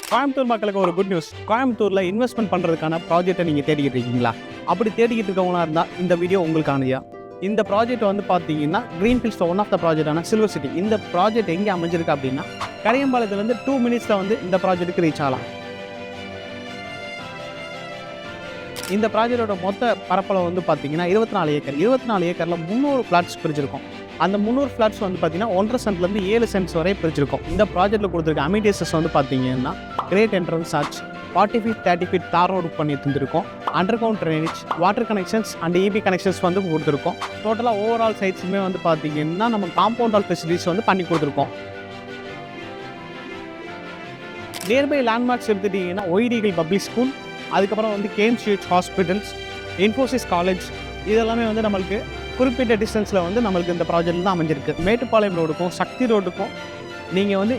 கோயம்புத்தூர் மக்களுக்கு ஒரு good news. கோயம்புத்தூரில் இன்வெஸ்ட்மெண்ட் பண்ணுறதுக்கான ப்ராஜெக்ட்டை நீங்கள் தேடிக்கிட்டு இருக்கீங்களா? அப்படி தேடிக்கிட்டு இருக்கவங்களா இருந்தால் இந்த வீடியோ உங்களுக்கானதா. இந்த ப்ராஜெக்ட் வந்து பார்த்தீங்கன்னா கிரீன்ஃபீல்ட்ஸ் ஒன் ஆஃப் த ப்ராஜெக்டான சில்வர் சிட்டி. இந்த ப்ராஜெக்ட் எங்கே அமைஞ்சிருக்கு அப்படின்னா கரியம்பாளையத்துலேருந்து 2 மினிட்ஸில் வந்து இந்த ப்ராஜெக்ட்டுக்கு ரீச் ஆகலாம். இந்த ப்ராஜெக்டோட மொத்த பரப்பளவு வந்து பார்த்தீங்கன்னா 24 ஏக்கர். 24 ஏக்கரில் 300 ஃப்ளாட்ஸ் பிரிச்சிருக்கும். அந்த 300 ஃப்ளாட்ஸ் வந்து பார்த்தீங்கன்னா 1.5 சென்ட்லேருந்து 7 சென்ட்ஸ் வரை பிரிச்சிருக்கும். இந்த ப்ராஜெக்ட்டில் கொடுத்துருக்க அமினிட்டிஸ் வந்து பார்த்தீங்கன்னா great entrance arch, 40 feet 30 feet tar road பண்ணி தந்துருக்கோம். Under ground drainage, water connections and EB connections வந்து கொடுத்துருக்கோம். டோட்டலாக ஓவரால் சைட்ஸுமே வந்து பார்த்தீங்கன்னா நம்ம காம்பவுண்ட் வால் ஃபெசிலிட்டிஸ் வந்து பண்ணி கொடுத்துருக்கோம். நியர்பை லேண்ட்மார்க்ஸ் எடுத்துட்டிங்கன்னா ஒய்டிகல் பப்ளிக் ஸ்கூல், அதுக்கப்புறம் வந்து கேம்ஸ்யூச் ஹாஸ்பிட்டல்ஸ், இன்ஃபோசிஸ் காலேஜ், இதெல்லாமே வந்து நம்மளுக்கு குறிப்பிட்ட டிஸ்டன்ஸில் வந்து நம்மளுக்கு இந்த ப்ராஜெக்ட் தான் அமைஞ்சிருக்கு. மேட்டுப்பாளையம் ரோடுக்கும் சக்தி ரோடுக்கும் நீங்கள் வந்து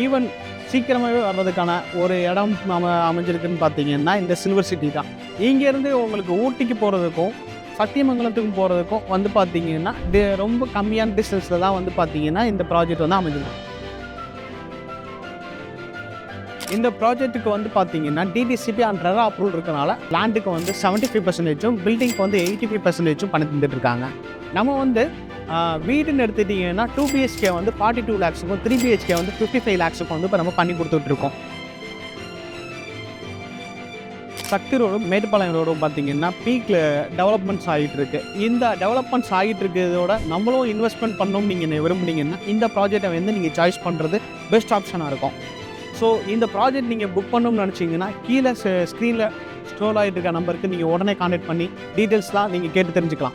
ஈவன் சீக்கிரமாகவே வர்றதுக்கான ஒரு இடம் நம்ம அமைஞ்சிருக்குன்னு பார்த்தீங்கன்னா இந்த சில்வர் சிட்டி தான். இங்கேருந்து உங்களுக்கு ஊட்டிக்கு போகிறதுக்கும் சத்தியமங்கலத்துக்கும் போகிறதுக்கும் வந்து பார்த்தீங்கன்னா ரொம்ப கம்மியான டிஸ்டன்ஸில் தான் வந்து பார்த்தீங்கன்னா இந்த ப்ராஜெக்ட் வந்து அமைஞ்சிருக்கு. இந்த ப்ராஜெக்ட்டுக்கு வந்து பார்த்தீங்கன்னா டிடிசிபி அண்ட் ரெரா அப்ரூவல் இருக்கனால லேண்டுக்கு வந்து 75%, பில்டிங்க்கு வந்து 85% பண்ணி தந்துட்டு இருக்காங்க. நம்ம வந்து வீடுன்னு எடுத்துட்டிங்கன்னா 2 BHK வந்து 42 lakhsக்கும் 3 BHK வந்து 55 lakhsக்கும் வந்து இப்போ நம்ம பண்ணி கொடுத்துட்ருக்கோம். சக்தி ரோடும் மேட்டுப்பாளையம் ரோடும் பார்த்தீங்கன்னா பீக்கில் டெவலப்மெண்ட்ஸ் ஆகிட்டு இருக்கு. இந்த டெவலப்மெண்ட்ஸ் ஆகிட்டு இருக்கிறதோட நம்மளும் இன்வெஸ்ட்மெண்ட் பண்ணணும்னு நீங்கள் விரும்புனீங்கன்னா இந்த ப்ராஜெக்டை வந்து நீங்கள் சாய்ஸ் பண்ணுறது பெஸ்ட் ஆப்ஷனாக இருக்கும். ஸோ இந்த ப்ராஜெக்ட் நீங்கள் புக் பண்ணணும்னு நினச்சிங்கன்னா கீழே ஸ்க்ரீனில் ஸ்க்ரோல் ஆகிட்டு இருக்க நம்பருக்கு நீங்கள் உடனே கான்டாக்ட் பண்ணி டீட்டெயில்ஸ்லாம் நீங்கள் கேட்டு தெரிஞ்சுக்கலாம்.